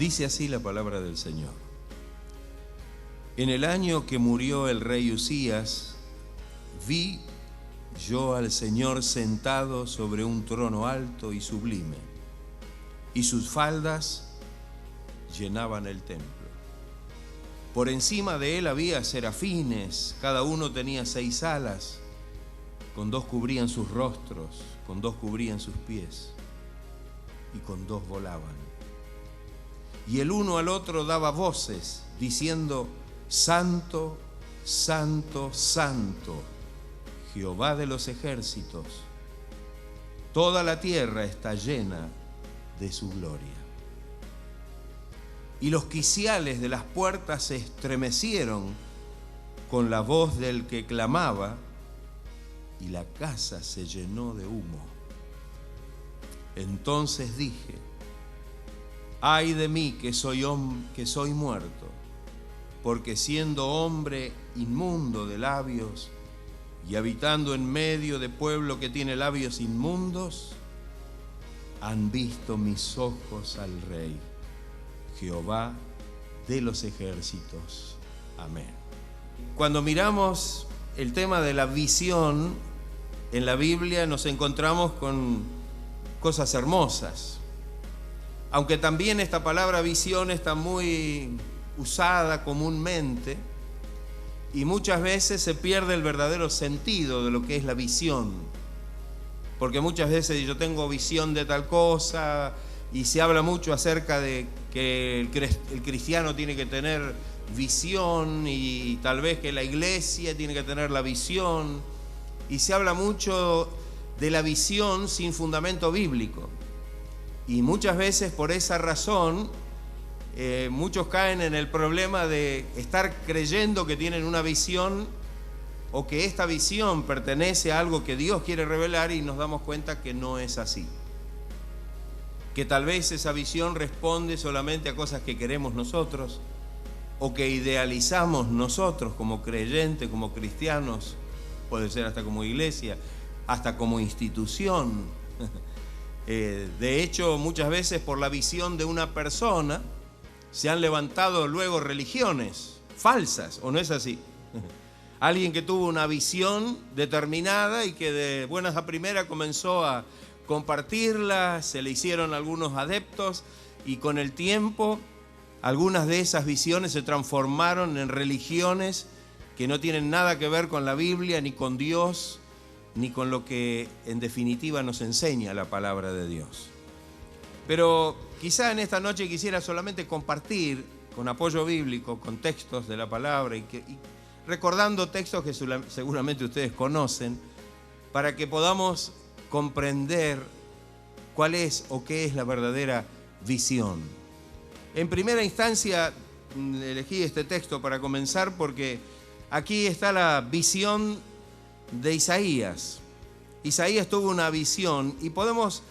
Dice así la palabra del Señor. En el año que murió el rey Usías, vi yo al Señor sentado sobre un trono alto y sublime, y sus faldas llenaban el templo. Por encima de él había serafines, cada uno tenía 6 alas, con 2 cubrían sus rostros, con 2 cubrían sus pies, y con 2 volaban. Y el uno al otro daba voces, diciendo: Santo, Santo, Santo, Jehová de los ejércitos, toda la tierra está llena de su gloria. Y los quiciales de las puertas se estremecieron con la voz del que clamaba, y la casa se llenó de humo. Entonces dije: ay de mí que soy muerto, porque siendo hombre inmundo de labios y habitando en medio de pueblo que tiene labios inmundos, han visto mis ojos al Rey, Jehová de los ejércitos. Amén. Cuando miramos el tema de la visión en la Biblia, nos encontramos con cosas hermosas. Aunque también esta palabra visión está muy usada comúnmente y muchas veces se pierde el verdadero sentido de lo que es la visión. Porque muchas veces yo tengo visión de tal cosa y se habla mucho acerca de que el cristiano tiene que tener visión y tal vez que la iglesia tiene que tener la visión. Y se habla mucho de la visión sin fundamento bíblico. Y muchas veces por esa razón muchos caen en el problema de estar creyendo que tienen una visión o que esta visión pertenece a algo que Dios quiere revelar, y nos damos cuenta que no es así. Que tal vez esa visión responde solamente a cosas que queremos nosotros o que idealizamos nosotros como creyentes, como cristianos, puede ser hasta como iglesia, hasta como institución. De hecho, muchas veces por la visión de una persona se han levantado luego religiones falsas, ¿o no es así? Alguien que tuvo una visión determinada y que de buenas a primeras comenzó a compartirla, se le hicieron algunos adeptos y con el tiempo algunas de esas visiones se transformaron en religiones que no tienen nada que ver con la Biblia, ni con Dios, ni con lo que en definitiva nos enseña la palabra de Dios. Pero quizá en esta noche quisiera solamente compartir con apoyo bíblico, con textos de la palabra y recordando textos que seguramente ustedes conocen, para que podamos comprender cuál es o qué es la verdadera visión. En primera instancia elegí este texto para comenzar porque aquí está la visión de Isaías. Isaías tuvo una visión y podemos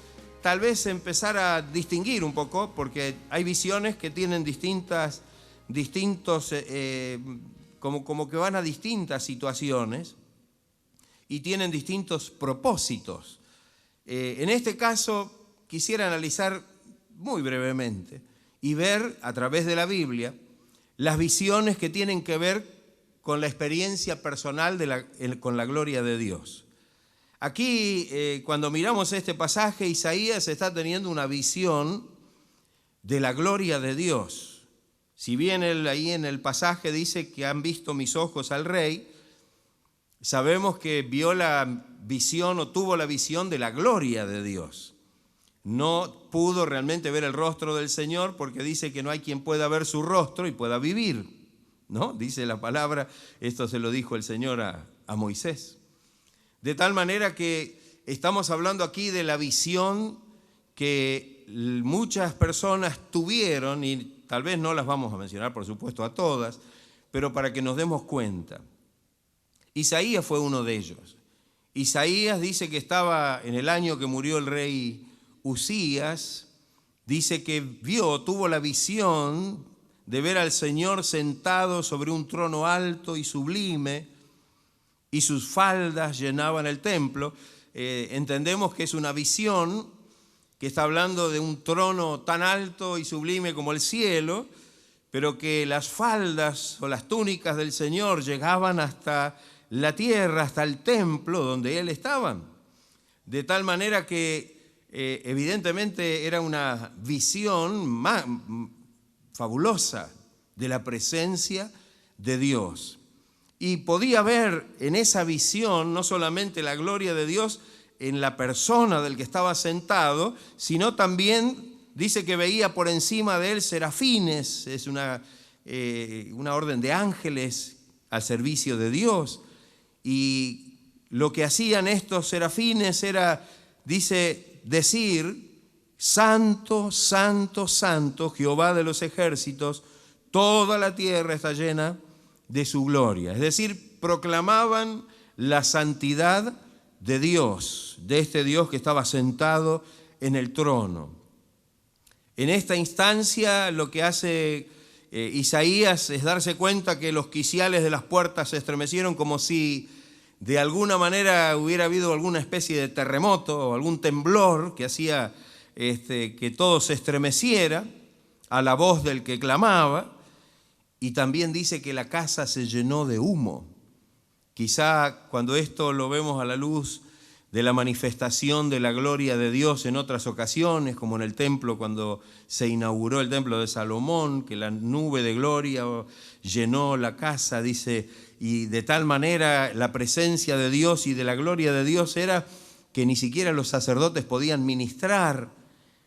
tal vez empezar a distinguir un poco, porque hay visiones que tienen como que van a distintas situaciones y tienen distintos propósitos. En este caso quisiera analizar muy brevemente y ver a través de la Biblia las visiones que tienen que ver con la experiencia personal con la gloria de Dios. Aquí, cuando miramos este pasaje, Isaías está teniendo una visión de la gloria de Dios. Si bien él ahí en el pasaje dice que han visto mis ojos al Rey, sabemos que vio la visión o tuvo la visión de la gloria de Dios. No pudo realmente ver el rostro del Señor porque dice que no hay quien pueda ver su rostro y pueda vivir, ¿no? Dice la palabra, esto se lo dijo el Señor a Moisés. De tal manera que estamos hablando aquí de la visión que muchas personas tuvieron, y tal vez no las vamos a mencionar, por supuesto, a todas, pero para que nos demos cuenta. Isaías fue uno de ellos. Isaías dice que estaba en el año que murió el rey Usías, dice que tuvo la visión de ver al Señor sentado sobre un trono alto y sublime, y sus faldas llenaban el templo. Entendemos que es una visión que está hablando de un trono tan alto y sublime como el cielo, pero que las faldas o las túnicas del Señor llegaban hasta la tierra, hasta el templo donde Él estaba. De tal manera que evidentemente era una visión fabulosa de la presencia de Dios. Y podía ver en esa visión no solamente la gloria de Dios en la persona del que estaba sentado, sino también dice que veía por encima de él serafines, es una orden de ángeles al servicio de Dios. Y lo que hacían estos serafines era, dice, decir: Santo, santo, santo, Jehová de los ejércitos, toda la tierra está llena de su gloria. Es decir, proclamaban la santidad de Dios, de este Dios que estaba sentado en el trono. En esta instancia lo que hace Isaías es darse cuenta que los quiciales de las puertas se estremecieron, como si de alguna manera hubiera habido alguna especie de terremoto o algún temblor que hacía que todo se estremeciera a la voz del que clamaba. Y también dice que la casa se llenó de humo. Quizá cuando esto lo vemos a la luz de la manifestación de la gloria de Dios en otras ocasiones, como en el templo cuando se inauguró el templo de Salomón, que la nube de gloria llenó la casa, dice, y de tal manera la presencia de Dios y de la gloria de Dios era que ni siquiera los sacerdotes podían ministrar.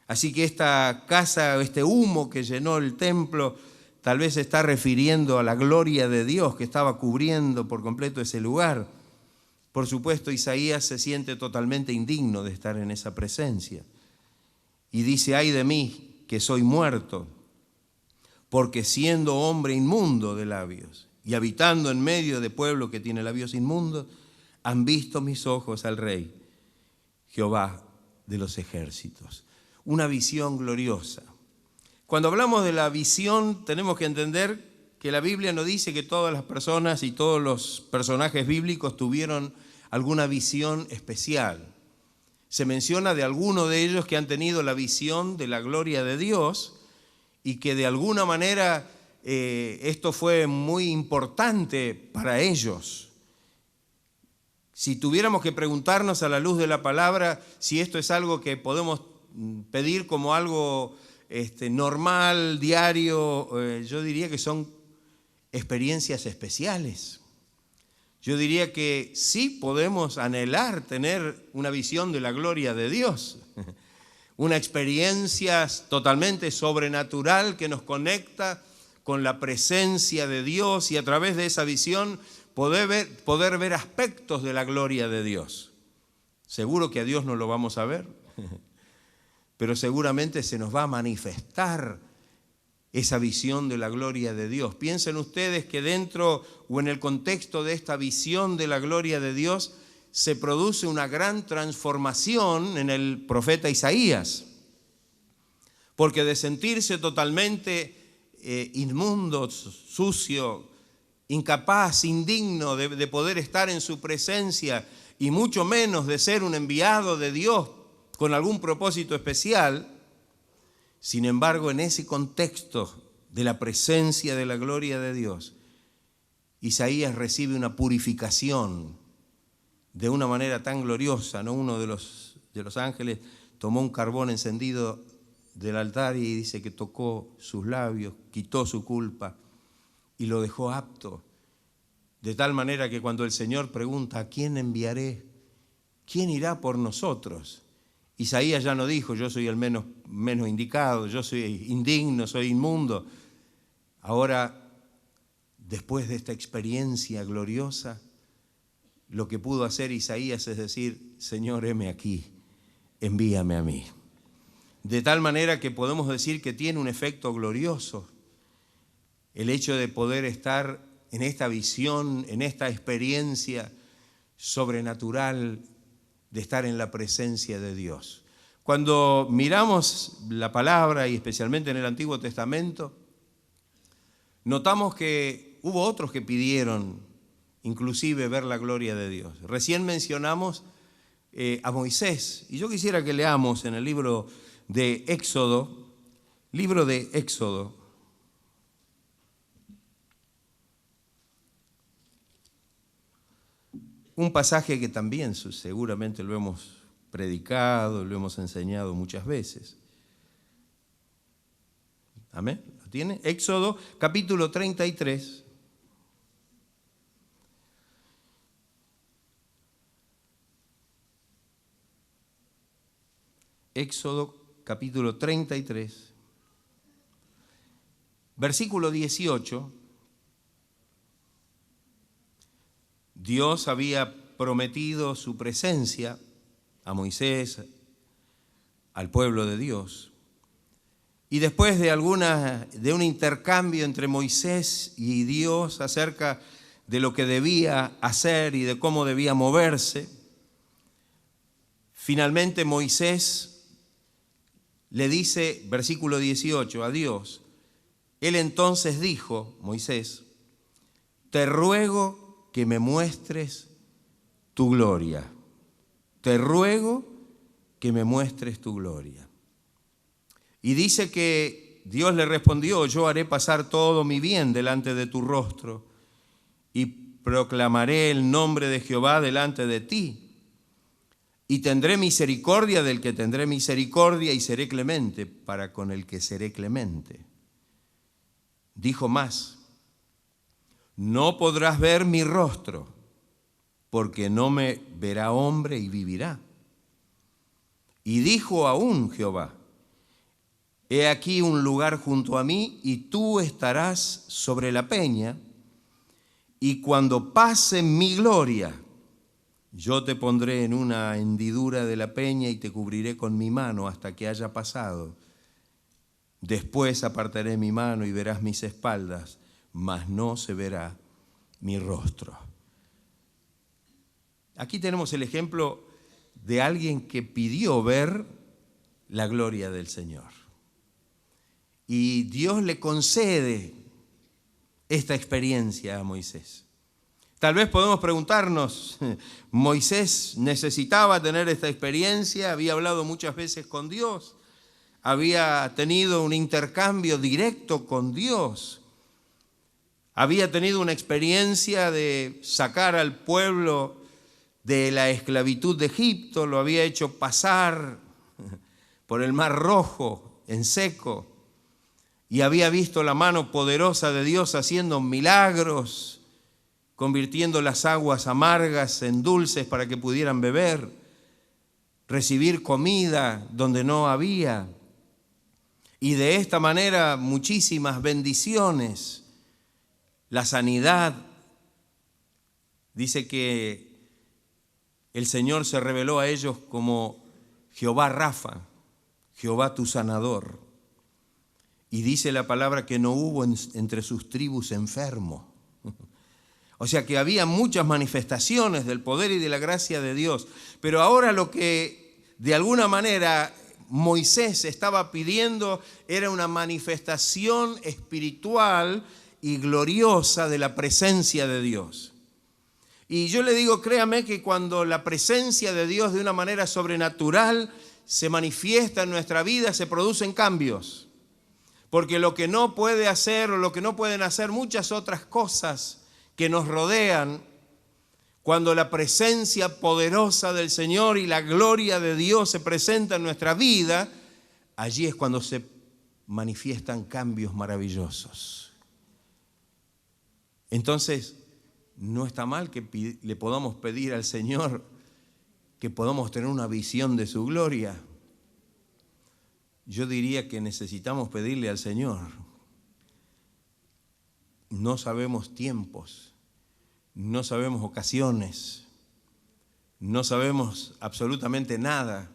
Así que esta casa, este humo que llenó el templo, tal vez se está refiriendo a la gloria de Dios que estaba cubriendo por completo ese lugar. Por supuesto, Isaías se siente totalmente indigno de estar en esa presencia. Y dice: ay de mí, que soy muerto, porque siendo hombre inmundo de labios y habitando en medio de pueblo que tiene labios inmundos, han visto mis ojos al Rey, Jehová de los ejércitos. Una visión gloriosa. Cuando hablamos de la visión, tenemos que entender que la Biblia no dice que todas las personas y todos los personajes bíblicos tuvieron alguna visión especial. Se menciona de algunos de ellos que han tenido la visión de la gloria de Dios y que de alguna manera esto fue muy importante para ellos. Si tuviéramos que preguntarnos a la luz de la palabra si esto es algo que podemos pedir como algo normal, diario, yo diría que son experiencias especiales. Yo diría que sí podemos anhelar tener una visión de la gloria de Dios, una experiencia totalmente sobrenatural que nos conecta con la presencia de Dios y a través de esa visión poder ver aspectos de la gloria de Dios. Seguro que a Dios no lo vamos a ver, pero seguramente se nos va a manifestar esa visión de la gloria de Dios. Piensen ustedes que dentro o en el contexto de esta visión de la gloria de Dios se produce una gran transformación en el profeta Isaías, porque de sentirse totalmente inmundo, sucio, incapaz, indigno de poder estar en su presencia y mucho menos de ser un enviado de Dios con algún propósito especial, sin embargo, en ese contexto de la presencia de la gloria de Dios, Isaías recibe una purificación de una manera tan gloriosa, ¿no? Uno de los ángeles tomó un carbón encendido del altar y dice que tocó sus labios, quitó su culpa y lo dejó apto. De tal manera que cuando el Señor pregunta: ¿a quién enviaré? ¿Quién irá por nosotros? Isaías ya no dijo: yo soy el menos indicado, yo soy indigno, soy inmundo. Ahora, después de esta experiencia gloriosa, lo que pudo hacer Isaías es decir: Señor, heme aquí, envíame a mí. De tal manera que podemos decir que tiene un efecto glorioso el hecho de poder estar en esta visión, en esta experiencia sobrenatural de estar en la presencia de Dios. Cuando miramos la palabra, y especialmente en el Antiguo Testamento, notamos que hubo otros que pidieron inclusive ver la gloria de Dios. Recién mencionamos a Moisés. Y yo quisiera que leamos en el libro de Éxodo, un pasaje que también seguramente lo hemos predicado, lo hemos enseñado muchas veces. ¿Amén? ¿Lo tiene? Éxodo capítulo 33. Éxodo capítulo 33, versículo 18. Dios había prometido su presencia a Moisés, al pueblo de Dios. Y después de un intercambio entre Moisés y Dios acerca de lo que debía hacer y de cómo debía moverse, finalmente Moisés le dice, versículo 18, a Dios. Él entonces dijo, Moisés, te ruego que me muestres tu gloria. Te ruego que me muestres tu gloria. Y dice que Dios le respondió, yo haré pasar todo mi bien delante de tu rostro y proclamaré el nombre de Jehová delante de ti. Y tendré misericordia del que tendré misericordia y seré clemente para con el que seré clemente. Dijo más, no podrás ver mi rostro, porque no me verá hombre y vivirá. Y dijo aún Jehová, he aquí un lugar junto a mí, y tú estarás sobre la peña, y cuando pase mi gloria, yo te pondré en una hendidura de la peña y te cubriré con mi mano hasta que haya pasado. Después apartaré mi mano y verás mis espaldas, mas no se verá mi rostro. Aquí tenemos el ejemplo de alguien que pidió ver la gloria del Señor. Y Dios le concede esta experiencia a Moisés. Tal vez podemos preguntarnos, ¿Moisés necesitaba tener esta experiencia? Había hablado muchas veces con Dios, había tenido un intercambio directo con Dios, había tenido una experiencia de sacar al pueblo de la esclavitud de Egipto, lo había hecho pasar por el Mar Rojo en seco y había visto la mano poderosa de Dios haciendo milagros, convirtiendo las aguas amargas en dulces para que pudieran beber, recibir comida donde no había. Y de esta manera muchísimas bendiciones, la sanidad. Dice que el Señor se reveló a ellos como Jehová Rafa, Jehová tu sanador. Y dice la palabra que no hubo entre sus tribus enfermo. O sea que había muchas manifestaciones del poder y de la gracia de Dios. Pero ahora lo que de alguna manera Moisés estaba pidiendo era una manifestación espiritual y gloriosa de la presencia de Dios. Y yo le digo, créame que cuando la presencia de Dios de una manera sobrenatural se manifiesta en nuestra vida, se producen cambios. Porque lo que no puede hacer o lo que no pueden hacer muchas otras cosas que nos rodean, cuando la presencia poderosa del Señor y la gloria de Dios se presenta en nuestra vida, allí es cuando se manifiestan cambios maravillosos. Entonces, no está mal que le podamos pedir al Señor que podamos tener una visión de su gloria. Yo diría que necesitamos pedirle al Señor. No sabemos tiempos, no sabemos ocasiones, no sabemos absolutamente nada,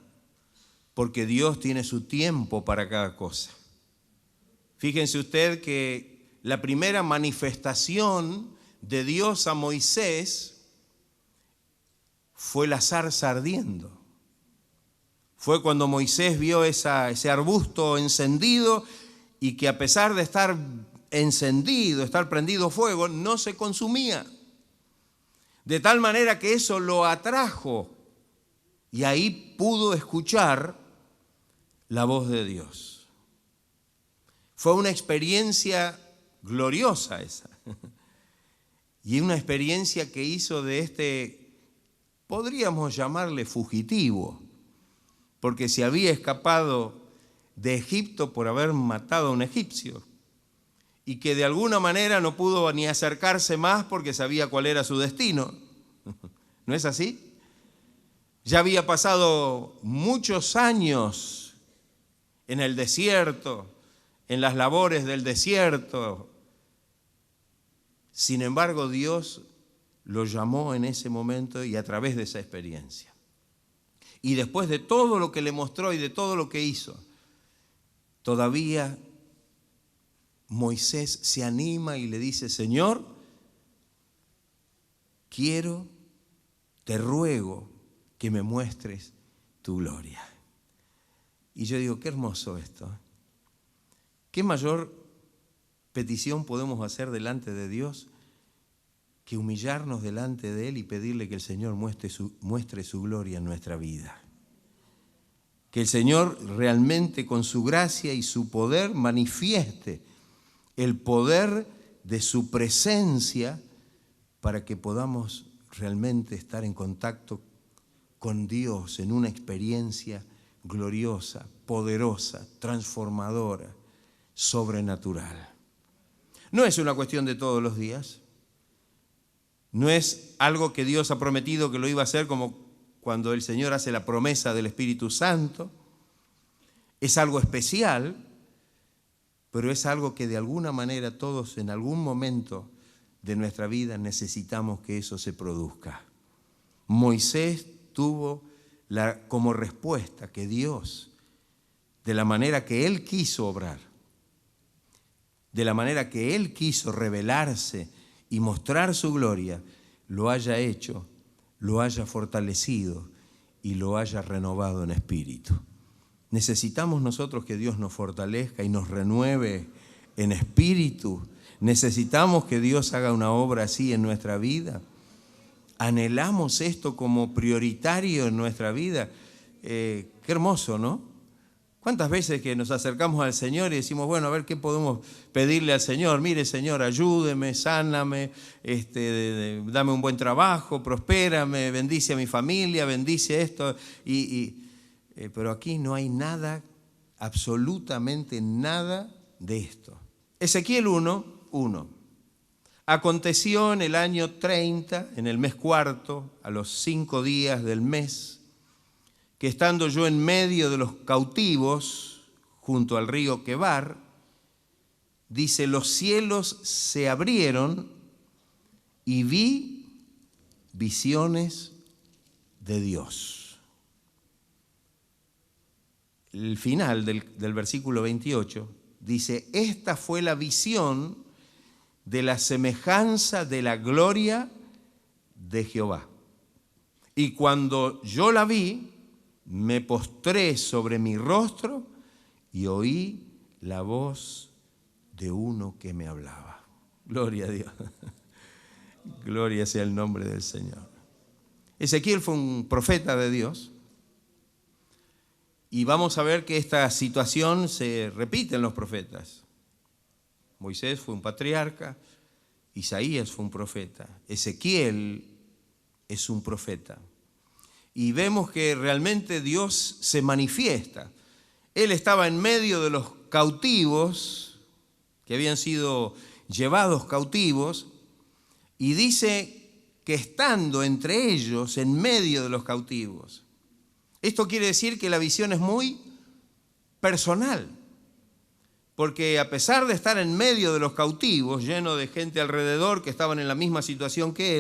porque Dios tiene su tiempo para cada cosa. Fíjense usted que la primera manifestación de Dios a Moisés fue la zarza ardiendo. Fue cuando Moisés vio ese arbusto encendido y que a pesar de estar encendido, estar prendido fuego, no se consumía. De tal manera que eso lo atrajo Y ahí pudo escuchar la voz de Dios. Fue una experiencia gloriosa esa. Y una experiencia que hizo de este, podríamos llamarle fugitivo, porque se había escapado de Egipto por haber matado a un egipcio, y que de alguna manera no pudo ni acercarse más porque sabía cuál era su destino. ¿No es así? Ya había pasado muchos años en el desierto, en las labores del desierto. Sin embargo, Dios lo llamó en ese momento y a través de esa experiencia. Y después de todo lo que le mostró y de todo lo que hizo, todavía Moisés se anima y le dice: Señor, te ruego que me muestres tu gloria. Y yo digo, qué hermoso esto. ¿Qué mayor petición podemos hacer delante de Dios que humillarnos delante de Él y pedirle que el Señor muestre su gloria en nuestra vida? Que el Señor realmente con su gracia y su poder manifieste el poder de su presencia para que podamos realmente estar en contacto con Dios en una experiencia gloriosa, poderosa, transformadora, sobrenatural. No es una cuestión de todos los días. No es algo que Dios ha prometido que lo iba a hacer como cuando el Señor hace la promesa del Espíritu Santo. Es algo especial, pero es algo que de alguna manera todos en algún momento de nuestra vida necesitamos que eso se produzca. Moisés tuvo como respuesta que Dios, de la manera que Él quiso obrar, de la manera que Él quiso revelarse y mostrar su gloria, lo haya hecho, lo haya fortalecido y lo haya renovado en espíritu. Necesitamos nosotros que Dios nos fortalezca y nos renueve en espíritu. Necesitamos que Dios haga una obra así en nuestra vida. Anhelamos esto como prioritario en nuestra vida. Qué hermoso, ¿no? ¿Cuántas veces que nos acercamos al Señor y decimos, bueno, a ver qué podemos pedirle al Señor? Mire, Señor, ayúdeme, sáname, dame un buen trabajo, prospérame, bendice a mi familia, bendice esto. Pero aquí no hay nada, absolutamente nada de esto. Ezequiel 1:1. Aconteció en el año 30, en el mes cuarto, a los 5 días del mes, que estando yo en medio de los cautivos, junto al río Quebar, dice, los cielos se abrieron y vi visiones de Dios. El final del versículo 28 dice, esta fue la visión de la semejanza de la gloria de Jehová. Y cuando yo la vi, me postré sobre mi rostro y oí la voz de uno que me hablaba. Gloria a Dios. Gloria sea el nombre del Señor. Ezequiel fue un profeta de Dios. Y vamos a ver que esta situación se repite en los profetas. Moisés fue un patriarca, Isaías fue un profeta, Ezequiel es un profeta. Y vemos que realmente Dios se manifiesta. Él estaba en medio de los cautivos, que habían sido llevados cautivos, y dice que estando entre ellos, en medio de los cautivos. Esto quiere decir que la visión es muy personal, porque a pesar de estar en medio de los cautivos, lleno de gente alrededor que estaban en la misma situación que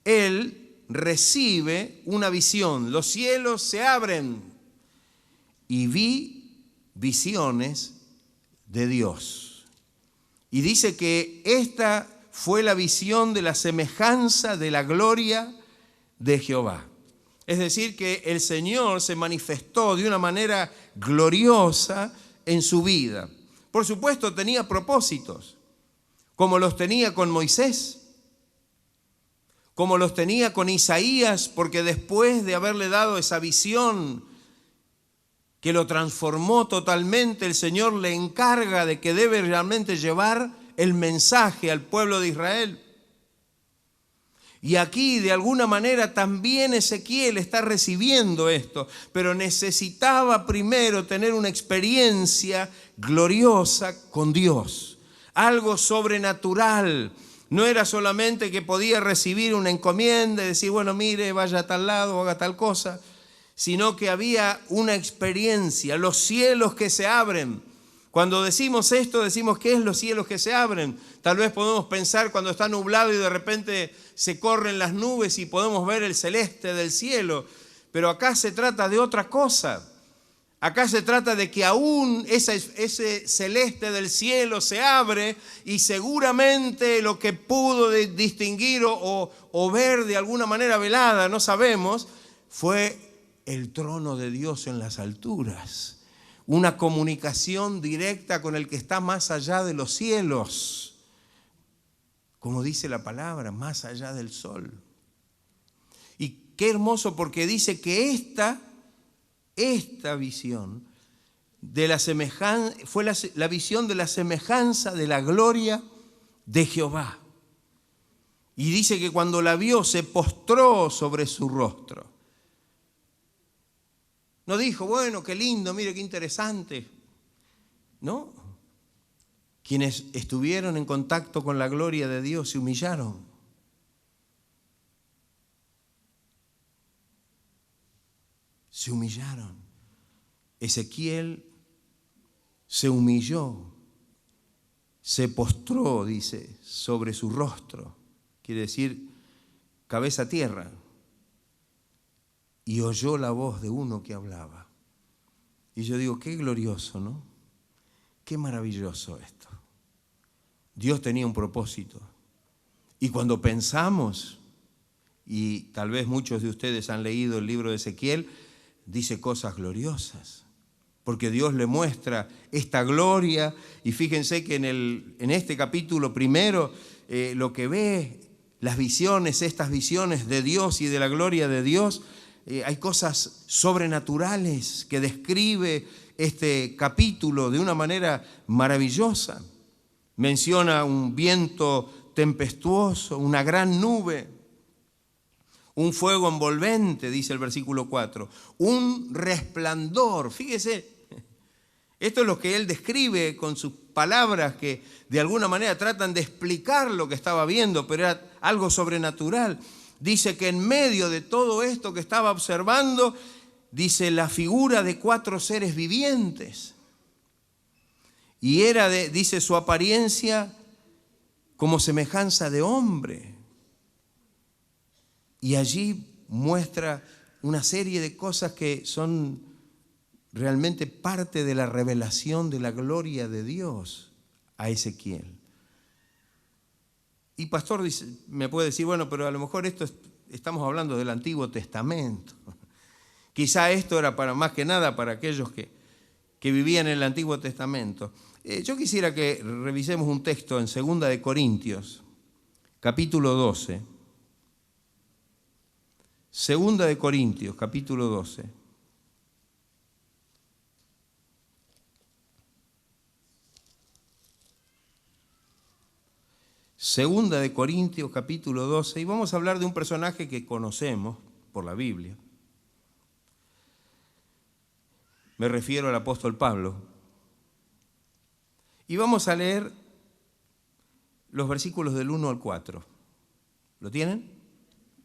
él recibe una visión. Los cielos se abren y vi visiones de Dios. Y dice que esta fue la visión de la semejanza de la gloria de Jehová. Es decir, que el Señor se manifestó de una manera gloriosa en su vida. Por supuesto, tenía propósitos, como los tenía con Moisés, como los tenía con Isaías, porque después de haberle dado esa visión que lo transformó totalmente, el Señor le encarga de que debe realmente llevar el mensaje al pueblo de Israel. Y aquí de alguna manera también Ezequiel está recibiendo esto, pero necesitaba primero tener una experiencia gloriosa con Dios, algo sobrenatural. No era solamente que podía recibir una encomienda y decir, bueno, mire, vaya a tal lado, haga tal cosa, sino que había una experiencia, los cielos que se abren. Cuando decimos esto, decimos, ¿qué es los cielos que se abren? Tal vez podemos pensar cuando está nublado y de repente se corren las nubes y podemos ver el celeste del cielo. Pero acá se trata de otra cosa. Acá se trata de que aún ese celeste del cielo se abre y seguramente lo que pudo distinguir o ver de alguna manera velada, no sabemos, fue el trono de Dios en las alturas. Una comunicación directa con el que está más allá de los cielos, como dice la palabra, más allá del sol. Y qué hermoso, porque dice que esta visión de la semejanza fue la visión de la semejanza de la gloria de Jehová. Y dice que cuando la vio se postró sobre su rostro. No dijo, bueno, qué lindo, mire qué interesante. No. Quienes estuvieron en contacto con la gloria de Dios se humillaron. Se humillaron. Ezequiel se humilló, se postró, dice, sobre su rostro. Quiere decir, cabeza a tierra. Y oyó la voz de uno que hablaba. Y yo digo, qué glorioso, ¿no? Qué maravilloso esto. Dios tenía un propósito. Y cuando pensamos, y tal vez muchos de ustedes han leído el libro de Ezequiel, dice cosas gloriosas. Porque Dios le muestra esta gloria. Y fíjense que en este capítulo primero, lo que ve, las visiones, estas visiones de Dios y de la gloria de Dios, hay cosas sobrenaturales que describe este capítulo de una manera maravillosa. Menciona un viento tempestuoso, una gran nube, un fuego envolvente, dice el versículo 4, un resplandor. Fíjese, esto es lo que él describe con sus palabras que de alguna manera tratan de explicar lo que estaba viendo, pero era algo sobrenatural. Dice que en medio de todo esto que estaba observando, dice la figura de 4 seres vivientes. Y era, dice, su apariencia como semejanza de hombre. Y allí muestra una serie de cosas que son realmente parte de la revelación de la gloria de Dios a Ezequiel. Y pastor dice, me puede decir, bueno, pero a lo mejor estamos hablando del Antiguo Testamento. Quizá esto era más que nada para aquellos que vivían en el Antiguo Testamento. Yo quisiera que revisemos un texto en 2 de Corintios, capítulo 12. 2 de Corintios, capítulo 12. Segunda de Corintios, capítulo 12, y vamos a hablar de un personaje que conocemos por la Biblia. Me refiero al apóstol Pablo. Y vamos a leer los versículos del 1 al 4. ¿Lo tienen?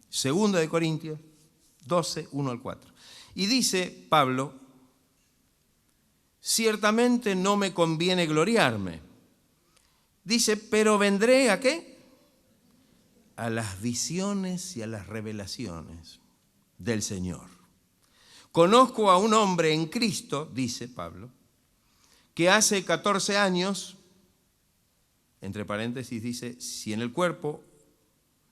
Segunda de Corintios 12, 1 al 4. Y dice Pablo, ciertamente no me conviene gloriarme. Dice, pero vendré ¿a qué? A las visiones y a las revelaciones del Señor. Conozco a un hombre en Cristo, dice Pablo, que hace 14 años, entre paréntesis dice, si en el cuerpo,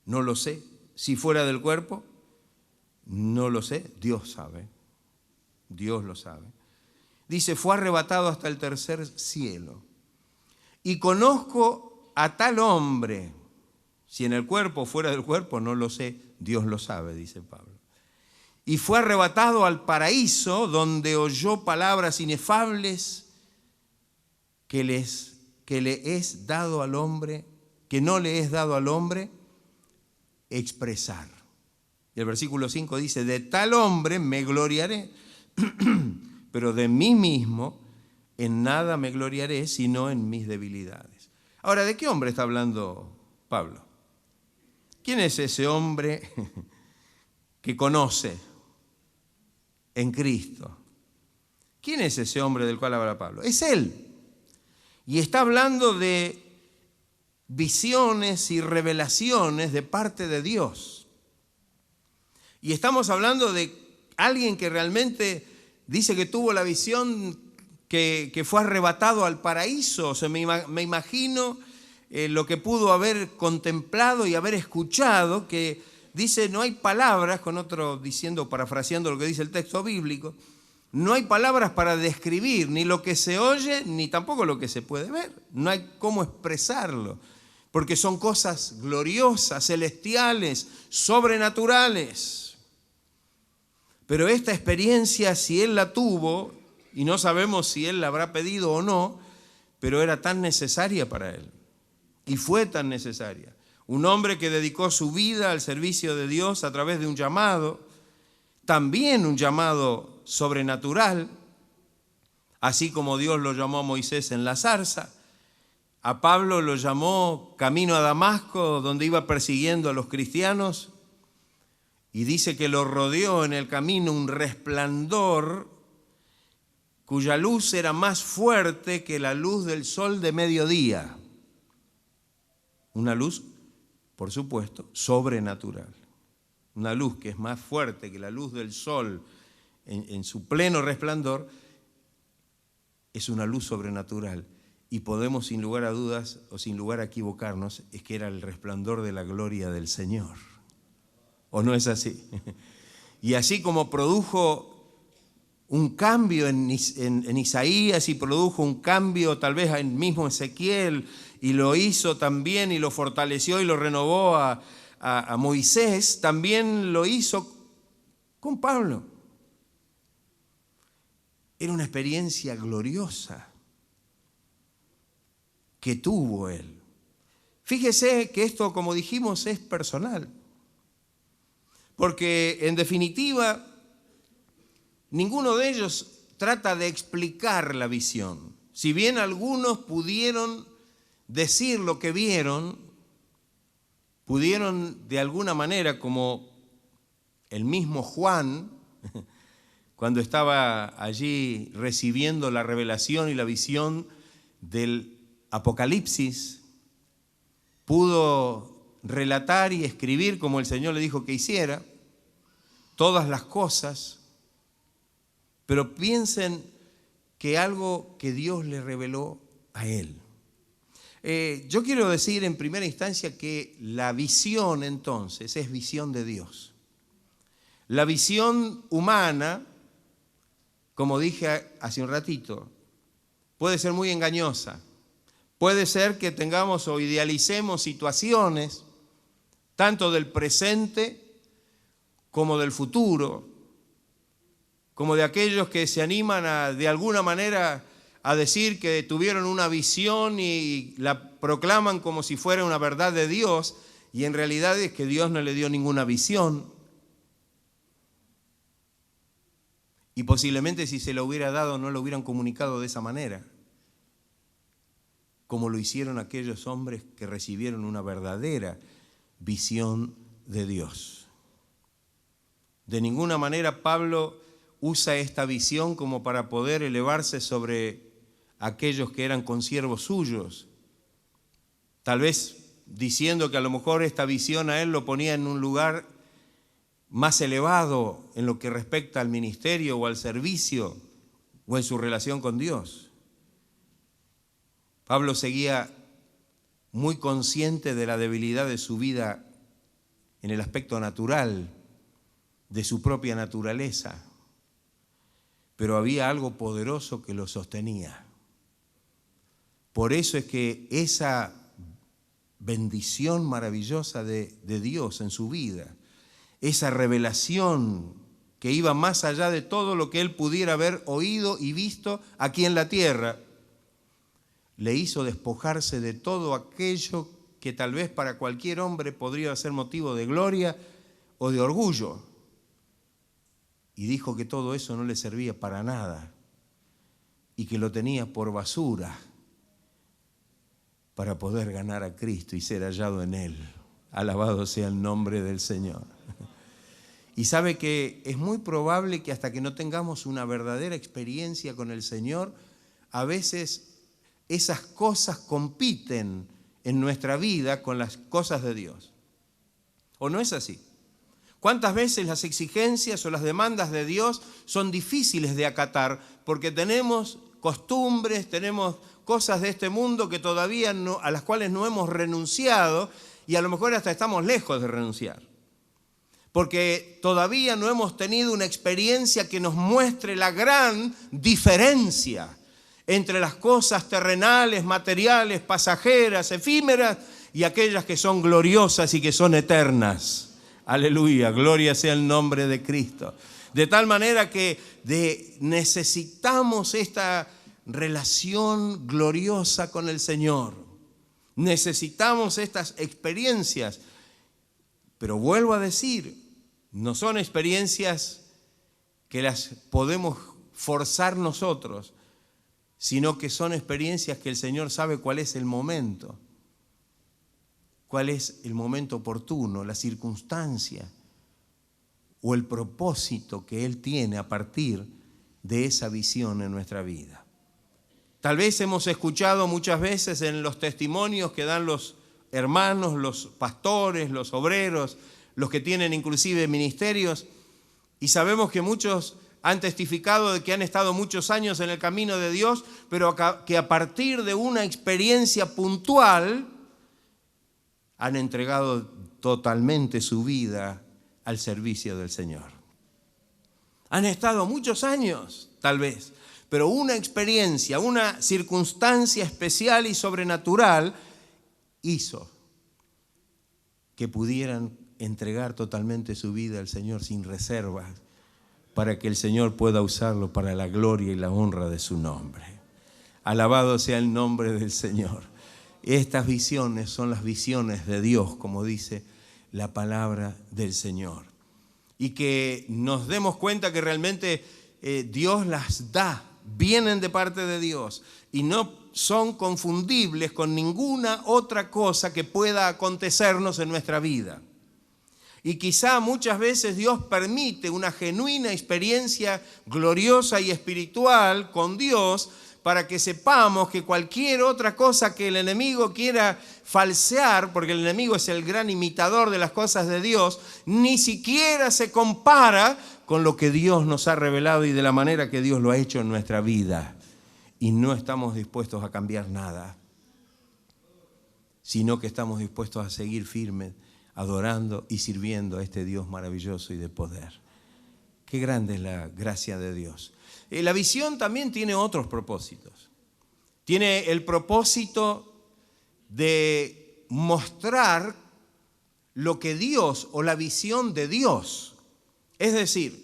no lo sé, si fuera del cuerpo, no lo sé, Dios sabe, Dios lo sabe. Dice, fue arrebatado hasta el tercer cielo. Y conozco a tal hombre, Si en el cuerpo o fuera del cuerpo, no lo sé, Dios lo sabe, dice Pablo. Y fue arrebatado al paraíso, donde oyó palabras inefables que le es dado al hombre, que no le es dado al hombre expresar. Y el versículo 5 dice, de tal hombre me gloriaré, pero de mí mismo en nada me gloriaré, sino en mis debilidades. Ahora, ¿de qué hombre está hablando Pablo? ¿Quién es ese hombre que conoce en Cristo? ¿Quién es ese hombre del cual habla Pablo? Es Él. Y está hablando de visiones y revelaciones de parte de Dios. Y estamos hablando de alguien que realmente dice que tuvo la visión que fue arrebatado al paraíso. O sea, me imagino lo que pudo haber contemplado y haber escuchado, que dice, no hay palabras, con otro diciendo, parafraseando lo que dice el texto bíblico, no hay palabras para describir ni lo que se oye, ni tampoco lo que se puede ver. No hay cómo expresarlo, porque son cosas gloriosas, celestiales, sobrenaturales. Pero esta experiencia, si él la tuvo, y no sabemos si él la habrá pedido o no, pero era tan necesaria para él, y fue tan necesaria. Un hombre que dedicó su vida al servicio de Dios a través de un llamado, también un llamado sobrenatural, así como Dios lo llamó a Moisés en la zarza. A Pablo lo llamó camino a Damasco, donde iba persiguiendo a los cristianos, y dice que lo rodeó en el camino un resplandor cuya luz era más fuerte que la luz del sol de mediodía. Una luz, por supuesto, sobrenatural. Una luz que es más fuerte que la luz del sol en su pleno resplandor, es una luz sobrenatural. Y podemos, sin lugar a dudas o sin lugar a equivocarnos, es que era el resplandor de la gloria del Señor. ¿O no es así? Y así como produjo un cambio en Isaías y produjo un cambio tal vez en mismo Ezequiel, y lo hizo también y lo fortaleció y lo renovó a Moisés, también lo hizo con Pablo. Era una experiencia gloriosa que tuvo él. Fíjese que esto, como dijimos, es personal. Porque en definitiva, ninguno de ellos trata de explicar la visión. Si bien algunos pudieron decir lo que vieron, pudieron de alguna manera, como el mismo Juan, cuando estaba allí recibiendo la revelación y la visión del Apocalipsis, pudo relatar y escribir, como el Señor le dijo que hiciera, todas las cosas, pero piensen que algo que Dios le reveló a él. Yo quiero decir en primera instancia que la visión entonces es visión de Dios. La visión humana, como dije hace un ratito, puede ser muy engañosa. Puede ser que tengamos o idealicemos situaciones, tanto del presente como del futuro, como de aquellos que se animan de alguna manera a decir que tuvieron una visión y la proclaman como si fuera una verdad de Dios, y en realidad es que Dios no le dio ninguna visión. Y posiblemente si se lo hubiera dado no lo hubieran comunicado de esa manera, como lo hicieron aquellos hombres que recibieron una verdadera visión de Dios. De ninguna manera Pablo usa esta visión como para poder elevarse sobre aquellos que eran consiervos suyos, tal vez diciendo que a lo mejor esta visión a él lo ponía en un lugar más elevado en lo que respecta al ministerio o al servicio o en su relación con Dios. Pablo seguía muy consciente de la debilidad de su vida en el aspecto natural, de su propia naturaleza, pero había algo poderoso que lo sostenía. Por eso es que esa bendición maravillosa de Dios en su vida, esa revelación que iba más allá de todo lo que él pudiera haber oído y visto aquí en la tierra, le hizo despojarse de todo aquello que tal vez para cualquier hombre podría ser motivo de gloria o de orgullo. Y dijo que todo eso no le servía para nada y que lo tenía por basura para poder ganar a Cristo y ser hallado en Él. Alabado sea el nombre del Señor. Y sabe que es muy probable que hasta que no tengamos una verdadera experiencia con el Señor, a veces esas cosas compiten en nuestra vida con las cosas de Dios. ¿O no es así? ¿Cuántas veces las exigencias o las demandas de Dios son difíciles de acatar porque tenemos costumbres, tenemos cosas de este mundo que todavía no, a las cuales no hemos renunciado y a lo mejor hasta estamos lejos de renunciar? Porque todavía no hemos tenido una experiencia que nos muestre la gran diferencia entre las cosas terrenales, materiales, pasajeras, efímeras y aquellas que son gloriosas y que son eternas. Aleluya, gloria sea el nombre de Cristo. De tal manera que necesitamos esta relación gloriosa con el Señor. Necesitamos estas experiencias. Pero vuelvo a decir, no son experiencias que las podemos forzar nosotros, sino que son experiencias que el Señor sabe cuál es el momento. Cuál es el momento oportuno, la circunstancia o el propósito que Él tiene a partir de esa visión en nuestra vida. Tal vez hemos escuchado muchas veces en los testimonios que dan los hermanos, los pastores, los obreros, los que tienen inclusive ministerios, y sabemos que muchos han testificado de que han estado muchos años en el camino de Dios, pero que a partir de una experiencia puntual han entregado totalmente su vida al servicio del Señor. Han estado muchos años, tal vez, pero una experiencia, una circunstancia especial y sobrenatural hizo que pudieran entregar totalmente su vida al Señor sin reservas, para que el Señor pueda usarlo para la gloria y la honra de su nombre. Alabado sea el nombre del Señor. Estas visiones son las visiones de Dios, como dice la palabra del Señor. Y que nos demos cuenta que realmente Dios las da, vienen de parte de Dios y no son confundibles con ninguna otra cosa que pueda acontecernos en nuestra vida. Y quizá muchas veces Dios permite una genuina experiencia gloriosa y espiritual con Dios para que sepamos que cualquier otra cosa que el enemigo quiera falsear, porque el enemigo es el gran imitador de las cosas de Dios, ni siquiera se compara con lo que Dios nos ha revelado y de la manera que Dios lo ha hecho en nuestra vida. Y no estamos dispuestos a cambiar nada, sino que estamos dispuestos a seguir firmes, adorando y sirviendo a este Dios maravilloso y de poder. Qué grande es la gracia de Dios. La visión también tiene otros propósitos. Tiene el propósito de mostrar lo que Dios o la visión de Dios. Es decir,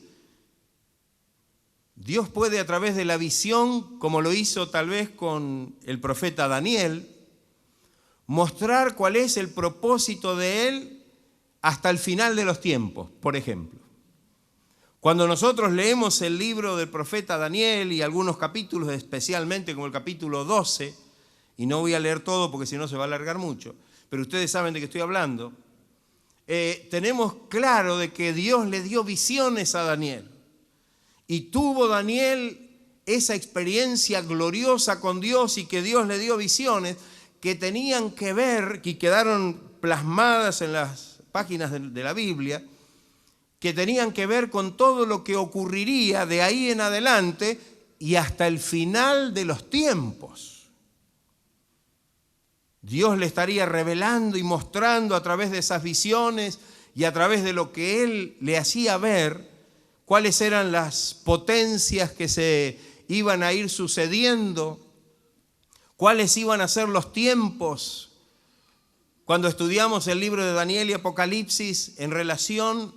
Dios puede a través de la visión, como lo hizo tal vez con el profeta Daniel, mostrar cuál es el propósito de él hasta el final de los tiempos, por ejemplo. Cuando nosotros leemos el libro del profeta Daniel y algunos capítulos, especialmente como el capítulo 12, y no voy a leer todo porque si no se va a alargar mucho, pero ustedes saben de qué estoy hablando, tenemos claro de que Dios le dio visiones a Daniel. Y tuvo Daniel esa experiencia gloriosa con Dios y que Dios le dio visiones que tenían que ver, que quedaron plasmadas en las páginas de la Biblia, que tenían que ver con todo lo que ocurriría de ahí en adelante y hasta el final de los tiempos. Dios le estaría revelando y mostrando a través de esas visiones y a través de lo que Él le hacía ver, cuáles eran las potencias que se iban a ir sucediendo, cuáles iban a ser los tiempos, Cuando estudiamos el libro de Daniel y Apocalipsis en relación,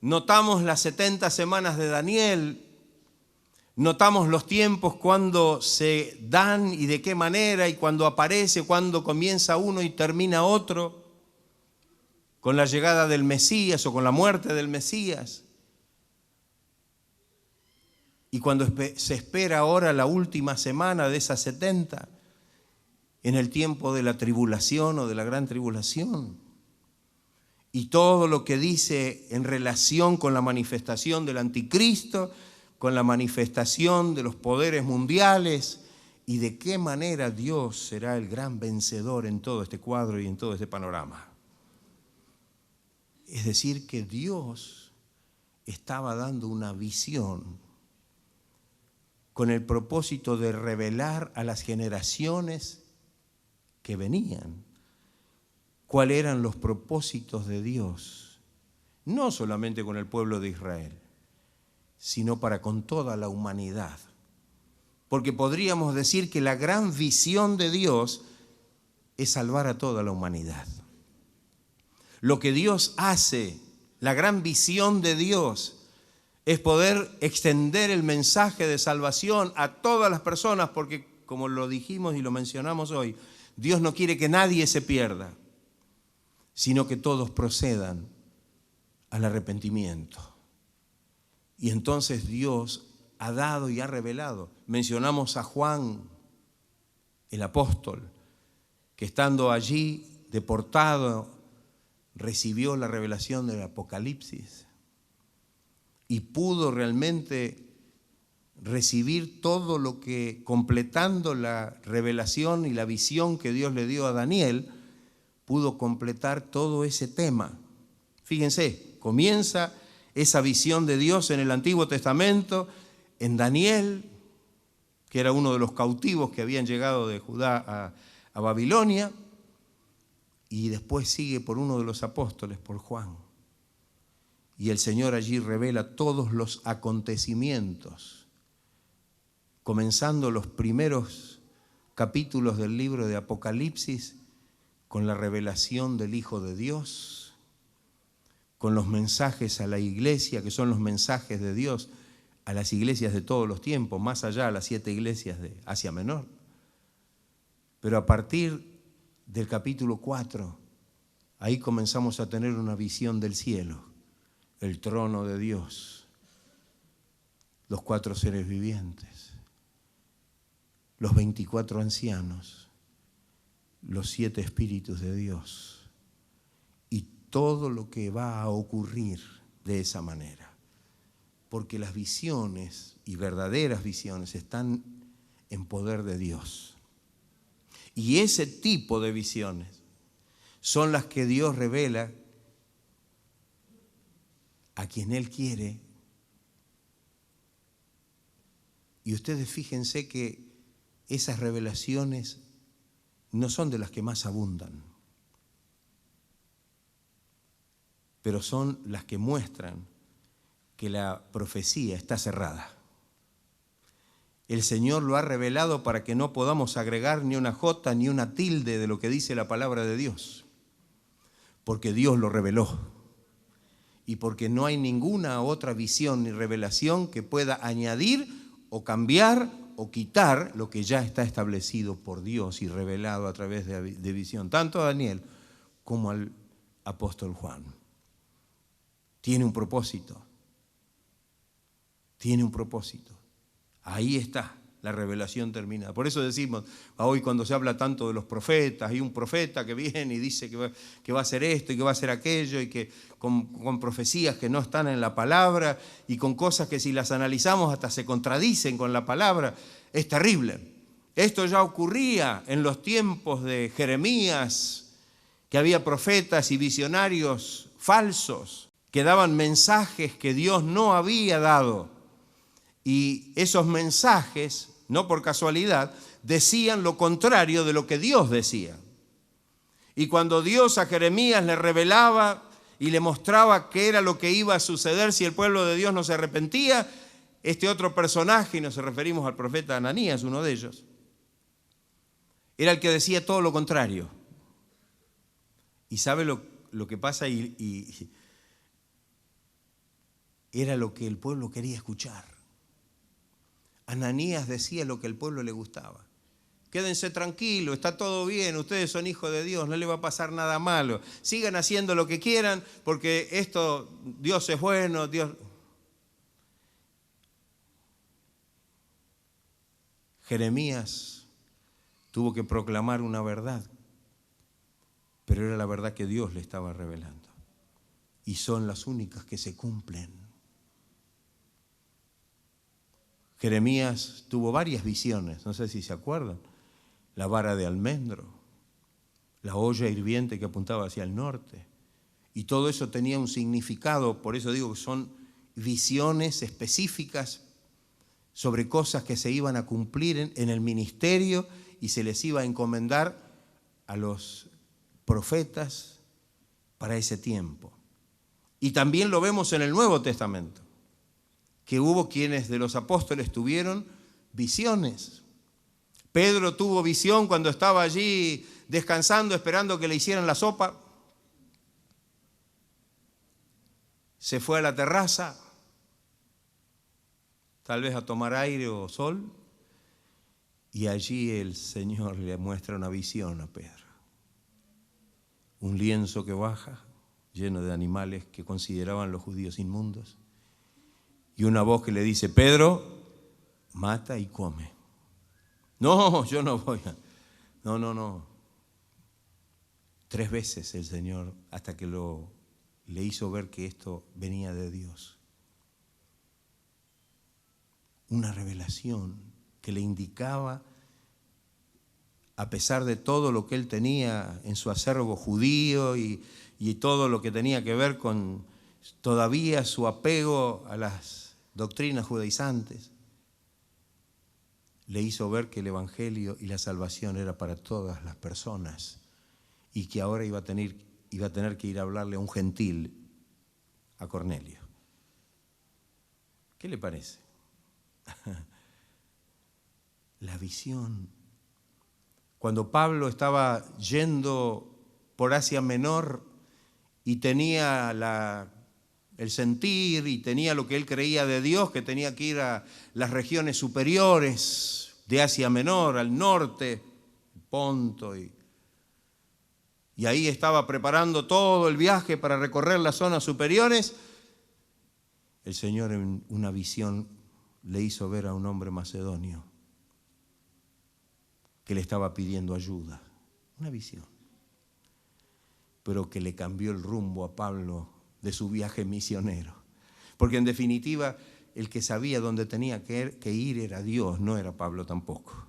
notamos las 70 semanas de Daniel, notamos los tiempos cuando se dan y de qué manera, y cuando aparece, cuando comienza uno y termina otro, con la llegada del Mesías o con la muerte del Mesías. Y cuando se espera ahora la última semana de esas 70, en el tiempo de la tribulación o de la gran tribulación. Y todo lo que dice en relación con la manifestación del anticristo, con la manifestación de los poderes mundiales y de qué manera Dios será el gran vencedor en todo este cuadro y en todo este panorama. Es decir, que Dios estaba dando una visión con el propósito de revelar a las generaciones que venían cuáles eran los propósitos de Dios, no solamente con el pueblo de Israel, sino para con toda la humanidad. Porque podríamos decir que la gran visión de Dios es salvar a toda la humanidad. Lo que Dios hace, la gran visión de Dios, es poder extender el mensaje de salvación a todas las personas, porque como lo dijimos y lo mencionamos hoy, Dios no quiere que nadie se pierda, sino que todos procedan al arrepentimiento. Y entonces Dios ha dado y ha revelado. Mencionamos a Juan, el apóstol, que estando allí deportado, recibió la revelación del Apocalipsis y pudo realmente recibir todo lo que, completando la revelación y la visión que Dios le dio a Daniel, pudo completar todo ese tema. Fíjense, comienza esa visión de Dios en el Antiguo Testamento, en Daniel, que era uno de los cautivos que habían llegado de Judá a Babilonia, y después sigue por uno de los apóstoles, por Juan. Y el Señor allí revela todos los acontecimientos, comenzando los primeros capítulos del libro de Apocalipsis con la revelación del Hijo de Dios, con los mensajes a la iglesia, que son los mensajes de Dios a las iglesias de todos los tiempos, más allá a las 7 iglesias de Asia Menor. Pero a partir del capítulo 4, ahí comenzamos a tener una visión del cielo, el trono de Dios, los 4 seres vivientes, los 24 ancianos, los 7 espíritus de Dios y todo lo que va a ocurrir de esa manera. Porque las visiones y verdaderas visiones están en poder de Dios. Y ese tipo de visiones son las que Dios revela a quien Él quiere. Y ustedes fíjense que esas revelaciones no son de las que más abundan, pero son las que muestran que la profecía está cerrada. El Señor lo ha revelado para que no podamos agregar ni una jota ni una tilde de lo que dice la palabra de Dios, porque Dios lo reveló y porque no hay ninguna otra visión ni revelación que pueda añadir o cambiar o quitar lo que ya está establecido por Dios y revelado a través de visión, tanto a Daniel como al apóstol Juan. Tiene un propósito. Tiene un propósito. Ahí está la revelación terminada. Por eso decimos, hoy cuando se habla tanto de los profetas, hay un profeta que viene y dice que va a hacer esto y que va a hacer aquello, y que con profecías que no están en la palabra y con cosas que si las analizamos hasta se contradicen con la palabra. Es terrible. Esto ya ocurría en los tiempos de Jeremías, que había profetas y visionarios falsos que daban mensajes que Dios no había dado. Y esos mensajes, no por casualidad, decían lo contrario de lo que Dios decía. Y cuando Dios a Jeremías le revelaba y le mostraba qué era lo que iba a suceder si el pueblo de Dios no se arrepentía, este otro personaje, y nos referimos al profeta Ananías, uno de ellos, era el que decía todo lo contrario. Y sabe lo que pasa y era lo que el pueblo quería escuchar. Ananías decía lo que al pueblo le gustaba. Quédense tranquilos, está todo bien, ustedes son hijos de Dios, no le va a pasar nada malo. Sigan haciendo lo que quieran porque esto, Dios es bueno, Dios... Jeremías tuvo que proclamar una verdad, pero era la verdad que Dios le estaba revelando. Y son las únicas que se cumplen. Jeremías tuvo varias visiones, no sé si se acuerdan. La vara de almendro, la olla hirviente que apuntaba hacia el norte. Y todo eso tenía un significado, por eso digo que son visiones específicas sobre cosas que se iban a cumplir en el ministerio y se les iba a encomendar a los profetas para ese tiempo. Y también lo vemos en el Nuevo Testamento, que hubo quienes de los apóstoles tuvieron visiones. Pedro tuvo visión cuando estaba allí descansando, esperando que le hicieran la sopa. Se fue a la terraza, tal vez a tomar aire o sol, y allí el Señor le muestra una visión a Pedro. Un lienzo que baja, lleno de animales que consideraban los judíos inmundos, y una voz que le dice: Pedro, mata y come. No, yo no voy a... No. 3 veces el Señor, hasta que le hizo ver que esto venía de Dios. Una revelación que le indicaba, a pesar de todo lo que él tenía en su acervo judío y todo lo que tenía que ver con todavía su apego a las doctrinas judaizantes, le hizo ver que el Evangelio y la salvación era para todas las personas y que ahora iba a tener que ir a hablarle a un gentil, a Cornelio. ¿Qué le parece? La visión. Cuando Pablo estaba yendo por Asia Menor y tenía el sentir y tenía lo que él creía de Dios, que tenía que ir a las regiones superiores de Asia Menor, al norte, Ponto, y ahí estaba preparando todo el viaje para recorrer las zonas superiores, el Señor en una visión le hizo ver a un hombre macedonio que le estaba pidiendo ayuda, una visión, pero que le cambió el rumbo a Pablo de su viaje misionero. Porque en definitiva, el que sabía dónde tenía que ir era Dios, no era Pablo tampoco.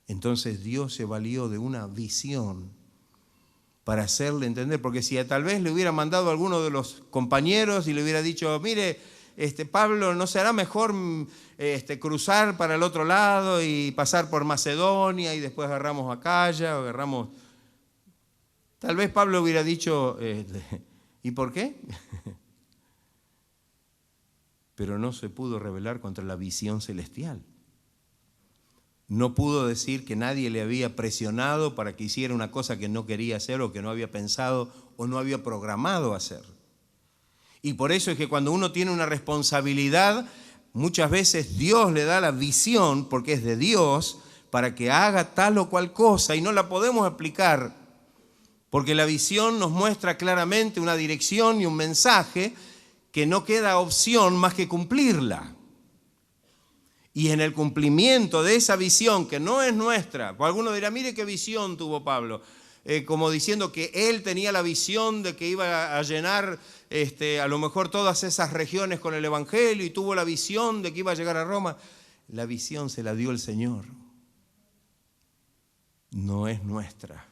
Entonces Dios se valió de una visión para hacerle entender, porque si tal vez le hubiera mandado a alguno de los compañeros y le hubiera dicho: mire, Pablo, ¿no será mejor cruzar para el otro lado y pasar por Macedonia y después agarramos Acaya o agarramos... Tal vez Pablo hubiera dicho, ¿y por qué? Pero no se pudo rebelar contra la visión celestial. No pudo decir que nadie le había presionado para que hiciera una cosa que no quería hacer o que no había pensado o no había programado hacer. Y por eso es que cuando uno tiene una responsabilidad, muchas veces Dios le da la visión, porque es de Dios, para que haga tal o cual cosa y no la podemos explicar. Porque la visión nos muestra claramente una dirección y un mensaje que no queda opción más que cumplirla. Y en el cumplimiento de esa visión, que no es nuestra, pues alguno dirá: mire qué visión tuvo Pablo, como diciendo que él tenía la visión de que iba a llenar a lo mejor todas esas regiones con el Evangelio y tuvo la visión de que iba a llegar a Roma. La visión se la dio el Señor, no es nuestra.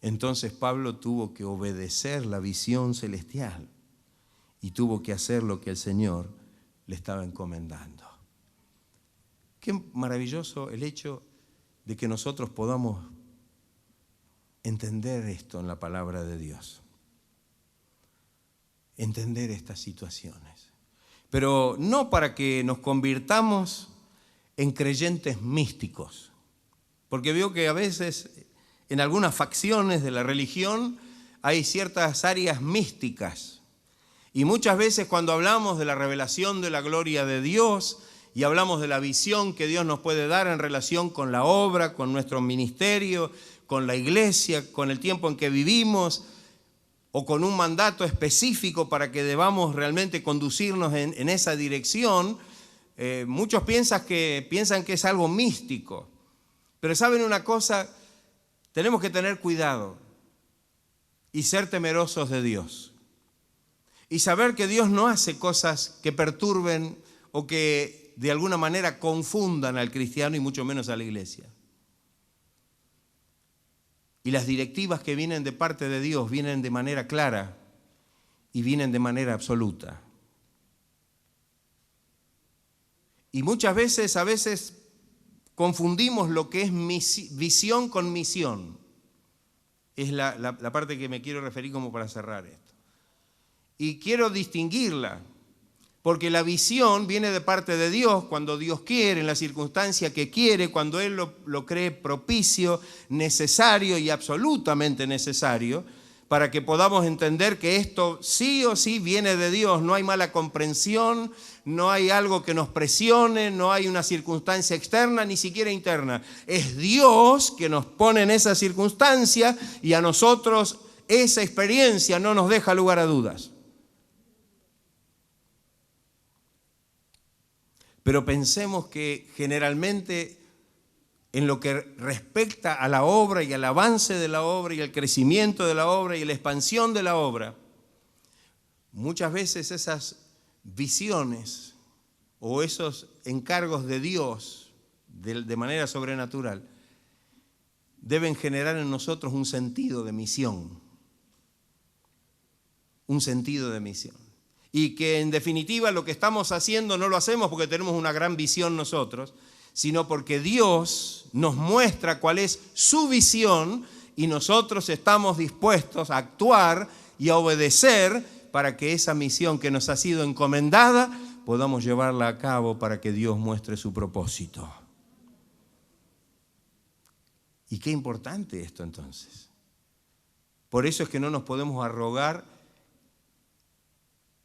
Entonces Pablo tuvo que obedecer la visión celestial y tuvo que hacer lo que el Señor le estaba encomendando. Qué maravilloso el hecho de que nosotros podamos entender esto en la palabra de Dios. Entender estas situaciones. Pero no para que nos convirtamos en creyentes místicos. Porque veo que a veces en algunas facciones de la religión hay ciertas áreas místicas. Y muchas veces cuando hablamos de la revelación de la gloria de Dios y hablamos de la visión que Dios nos puede dar en relación con la obra, con nuestro ministerio, con la iglesia, con el tiempo en que vivimos, o con un mandato específico para que debamos realmente conducirnos en esa dirección, muchos piensan que es algo místico. Pero ¿saben una cosa? Tenemos que tener cuidado y ser temerosos de Dios. Y saber que Dios no hace cosas que perturben o que de alguna manera confundan al cristiano y mucho menos a la iglesia. Y las directivas que vienen de parte de Dios vienen de manera clara y vienen de manera absoluta. Y muchas veces, confundimos lo que es visión con misión. Es la parte que me quiero referir como para cerrar esto. Y quiero distinguirla, porque la visión viene de parte de Dios cuando Dios quiere, en la circunstancia que quiere, cuando Él lo cree propicio, necesario y absolutamente necesario, para que podamos entender que esto sí o sí viene de Dios. No hay mala comprensión, no hay algo que nos presione, no hay una circunstancia externa, ni siquiera interna. Es Dios que nos pone en esa circunstancia y a nosotros esa experiencia no nos deja lugar a dudas. Pero pensemos que generalmente en lo que respecta a la obra y al avance de la obra y al crecimiento de la obra y la expansión de la obra, muchas veces esas visiones o esos encargos de Dios de manera sobrenatural deben generar en nosotros un sentido de misión. Un sentido de misión. Y que en definitiva lo que estamos haciendo no lo hacemos porque tenemos una gran visión nosotros, sino porque Dios nos muestra cuál es su visión y nosotros estamos dispuestos a actuar y a obedecer para que esa misión que nos ha sido encomendada podamos llevarla a cabo para que Dios muestre su propósito. Y qué importante esto entonces. Por eso es que no nos podemos arrogar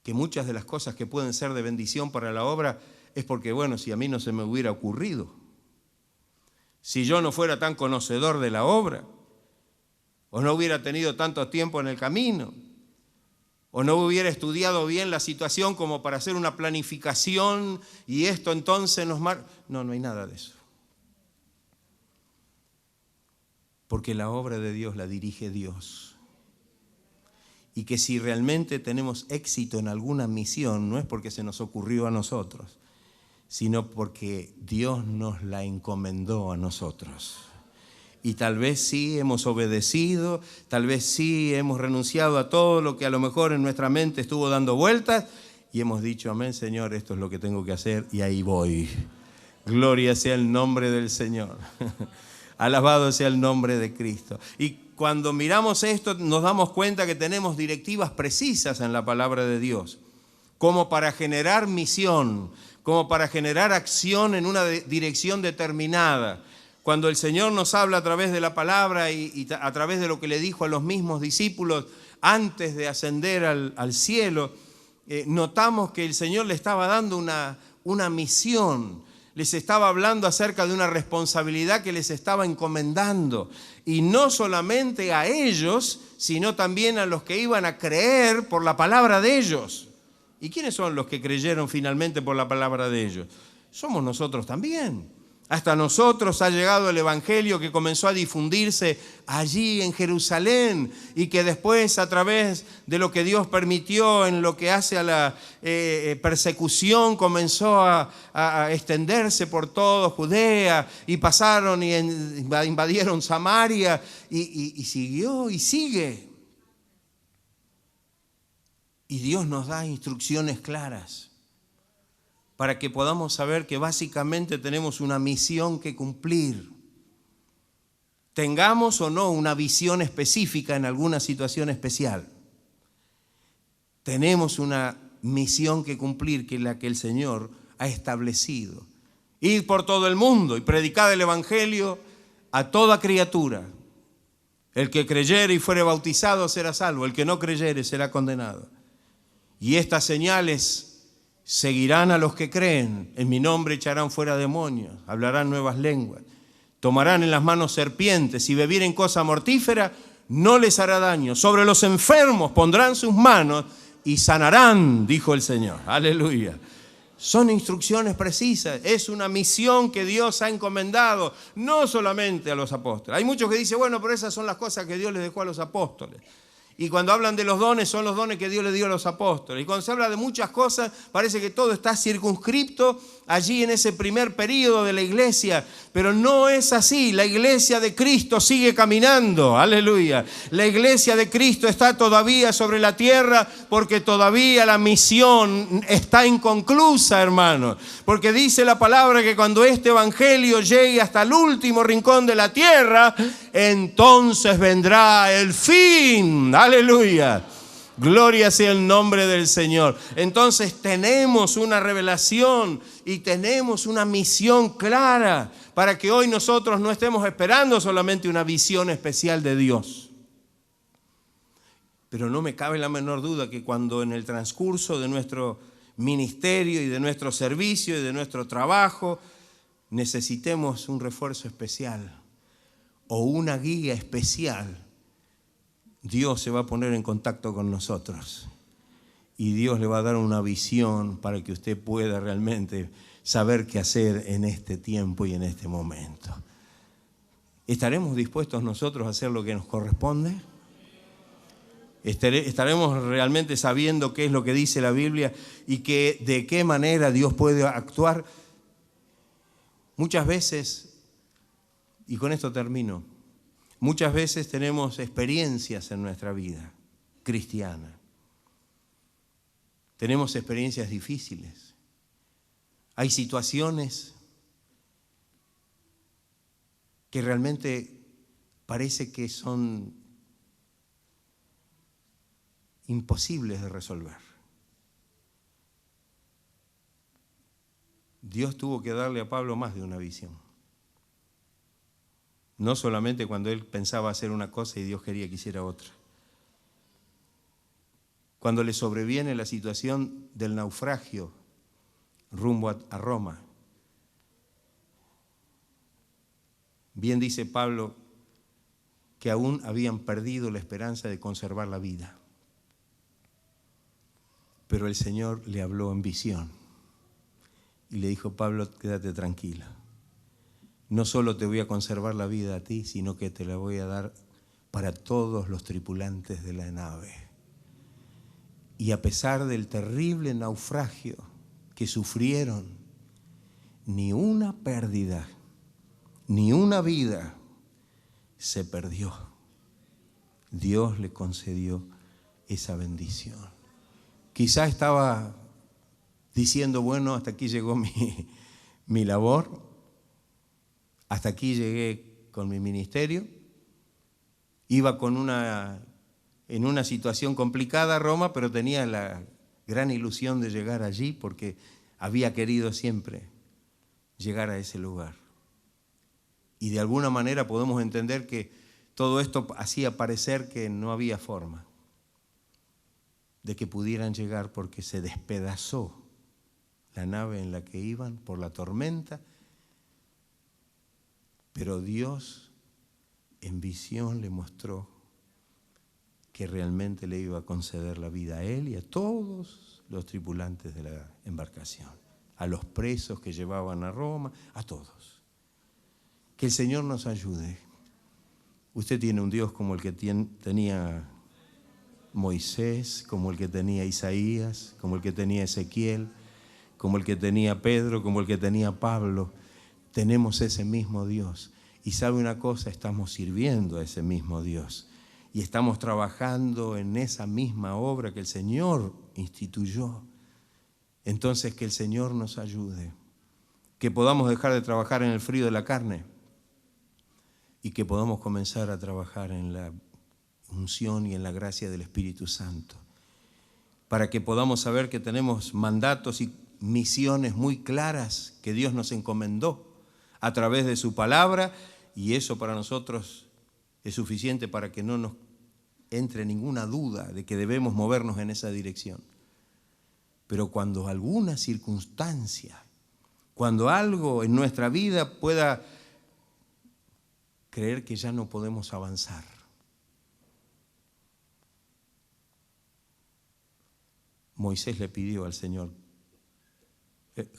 que muchas de las cosas que pueden ser de bendición para la obra es porque, bueno, si a mí no se me hubiera ocurrido, si yo no fuera tan conocedor de la obra, o no hubiera tenido tanto tiempo en el camino, o no hubiera estudiado bien la situación como para hacer una planificación y esto entonces nos marca. No hay nada de eso. Porque la obra de Dios la dirige Dios. Y que si realmente tenemos éxito en alguna misión, no es porque se nos ocurrió a nosotros, sino porque Dios nos la encomendó a nosotros. Y tal vez sí hemos obedecido, tal vez sí hemos renunciado a todo lo que a lo mejor en nuestra mente estuvo dando vueltas y hemos dicho, amén, Señor, esto es lo que tengo que hacer y ahí voy. Gloria sea el nombre del Señor. Alabado sea el nombre de Cristo. Y cuando miramos esto nos damos cuenta que tenemos directivas precisas en la palabra de Dios, como para generar misión, como para generar acción en una dirección determinada. Cuando el Señor nos habla a través de la palabra y a través de lo que le dijo a los mismos discípulos antes de ascender al cielo, notamos que el Señor le estaba dando una misión. Les estaba hablando acerca de una responsabilidad que les estaba encomendando. Y no solamente a ellos, sino también a los que iban a creer por la palabra de ellos. ¿Y quiénes son los que creyeron finalmente por la palabra de ellos? Somos nosotros también. Hasta nosotros ha llegado el Evangelio que comenzó a difundirse allí en Jerusalén y que después a través de lo que Dios permitió en lo que hace a la persecución comenzó a extenderse por todo Judea y pasaron y invadieron Samaria y siguió y sigue. Y Dios nos da instrucciones claras para que podamos saber que básicamente tenemos una misión que cumplir. Tengamos o no una visión específica en alguna situación especial. Tenemos una misión que cumplir, que es la que el Señor ha establecido. Ir por todo el mundo y predicar el Evangelio a toda criatura. El que creyere y fuere bautizado será salvo, el que no creyere será condenado. Y estas señales seguirán a los que creen. En mi nombre echarán fuera demonios, hablarán nuevas lenguas, tomarán en las manos serpientes, si bebieren cosa mortífera, no les hará daño. Sobre los enfermos pondrán sus manos y sanarán, dijo el Señor. Aleluya. Son instrucciones precisas, es una misión que Dios ha encomendado, no solamente a los apóstoles. Hay muchos que dicen, bueno, pero esas son las cosas que Dios les dejó a los apóstoles. Y cuando hablan de los dones, son los dones que Dios le dio a los apóstoles. Y cuando se habla de muchas cosas, parece que todo está circunscripto allí en ese primer período de la iglesia. Pero no es así. La iglesia de Cristo sigue caminando. Aleluya. La iglesia de Cristo está todavía sobre la tierra porque todavía la misión está inconclusa, hermanos. Porque dice la palabra que cuando este evangelio llegue hasta el último rincón de la tierra, entonces vendrá el fin. Aleluya. Gloria sea el nombre del Señor. Entonces tenemos una revelación y tenemos una misión clara para que hoy nosotros no estemos esperando solamente una visión especial de Dios. Pero no me cabe la menor duda que cuando en el transcurso de nuestro ministerio y de nuestro servicio y de nuestro trabajo necesitemos un refuerzo especial o una guía especial, Dios se va a poner en contacto con nosotros y Dios le va a dar una visión para que usted pueda realmente saber qué hacer en este tiempo y en este momento. ¿Estaremos dispuestos nosotros a hacer lo que nos corresponde? ¿Estaremos realmente sabiendo qué es lo que dice la Biblia y de qué manera Dios puede actuar? Muchas veces, y con esto termino, muchas veces tenemos experiencias en nuestra vida cristiana. Tenemos experiencias difíciles. Hay situaciones que realmente parece que son imposibles de resolver. Dios tuvo que darle a Pablo más de una visión. No solamente cuando él pensaba hacer una cosa y Dios quería que hiciera otra. Cuando le sobreviene la situación del naufragio rumbo a Roma. Bien dice Pablo que aún habían perdido la esperanza de conservar la vida. Pero el Señor le habló en visión y le dijo, Pablo, quédate tranquilo. No solo te voy a conservar la vida a ti, sino que te la voy a dar para todos los tripulantes de la nave. Y a pesar del terrible naufragio que sufrieron, ni una pérdida, ni una vida se perdió. Dios le concedió esa bendición. Quizá estaba diciendo, bueno, hasta aquí llegó mi labor, hasta aquí llegué con mi ministerio, iba en una situación complicada a Roma, pero tenía la gran ilusión de llegar allí porque había querido siempre llegar a ese lugar. Y de alguna manera podemos entender que todo esto hacía parecer que no había forma de que pudieran llegar porque se despedazó la nave en la que iban por la tormenta, pero Dios en visión le mostró que realmente le iba a conceder la vida a él y a todos los tripulantes de la embarcación, a los presos que llevaban a Roma, a todos. Que el Señor nos ayude. Usted tiene un Dios como el que tenía Moisés, como el que tenía Isaías, como el que tenía Ezequiel, como el que tenía Pedro, como el que tenía Pablo. Tenemos ese mismo Dios. Y sabe una cosa, estamos sirviendo a ese mismo Dios. Y estamos trabajando en esa misma obra que el Señor instituyó. Entonces que el Señor nos ayude. Que podamos dejar de trabajar en el frío de la carne. Y que podamos comenzar a trabajar en la unción y en la gracia del Espíritu Santo. Para que podamos saber que tenemos mandatos y misiones muy claras que Dios nos encomendó a través de su palabra, y eso para nosotros es suficiente para que no nos entre ninguna duda de que debemos movernos en esa dirección. Pero cuando alguna circunstancia, cuando algo en nuestra vida pueda creer que ya no podemos avanzar, Moisés le pidió al Señor.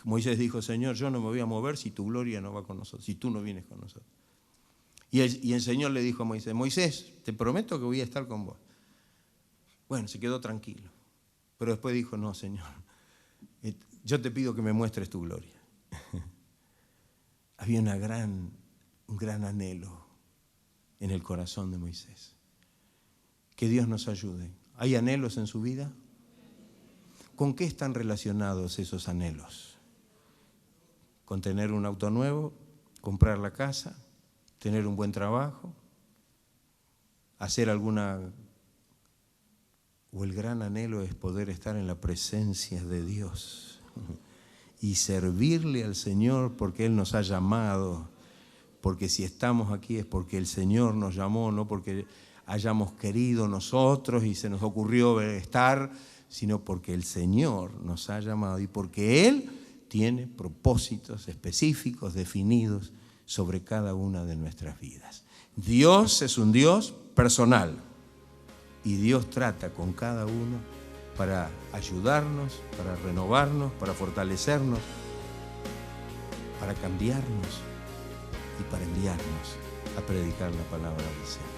Moisés dijo: Señor, yo no me voy a mover si tu gloria no va con nosotros, si tú no vienes con nosotros. Y el Señor le dijo a Moisés: Moisés, te prometo que voy a estar con vos. Bueno, se quedó tranquilo. Pero después dijo: no, Señor, yo te pido que me muestres tu gloria. Había un gran anhelo en el corazón de Moisés. Que Dios nos ayude. ¿Hay anhelos en su vida? ¿Con qué están relacionados esos anhelos? ¿Con tener un auto nuevo? ¿Comprar la casa? ¿Tener un buen trabajo? ¿Hacer alguna? ¿O el gran anhelo es poder estar en la presencia de Dios y servirle al Señor porque Él nos ha llamado? Porque si estamos aquí es porque el Señor nos llamó, no porque hayamos querido nosotros y se nos ocurrió estar, sino porque el Señor nos ha llamado y porque Él tiene propósitos específicos, definidos sobre cada una de nuestras vidas. Dios es un Dios personal y Dios trata con cada uno para ayudarnos, para renovarnos, para fortalecernos, para cambiarnos y para enviarnos a predicar la palabra del Señor.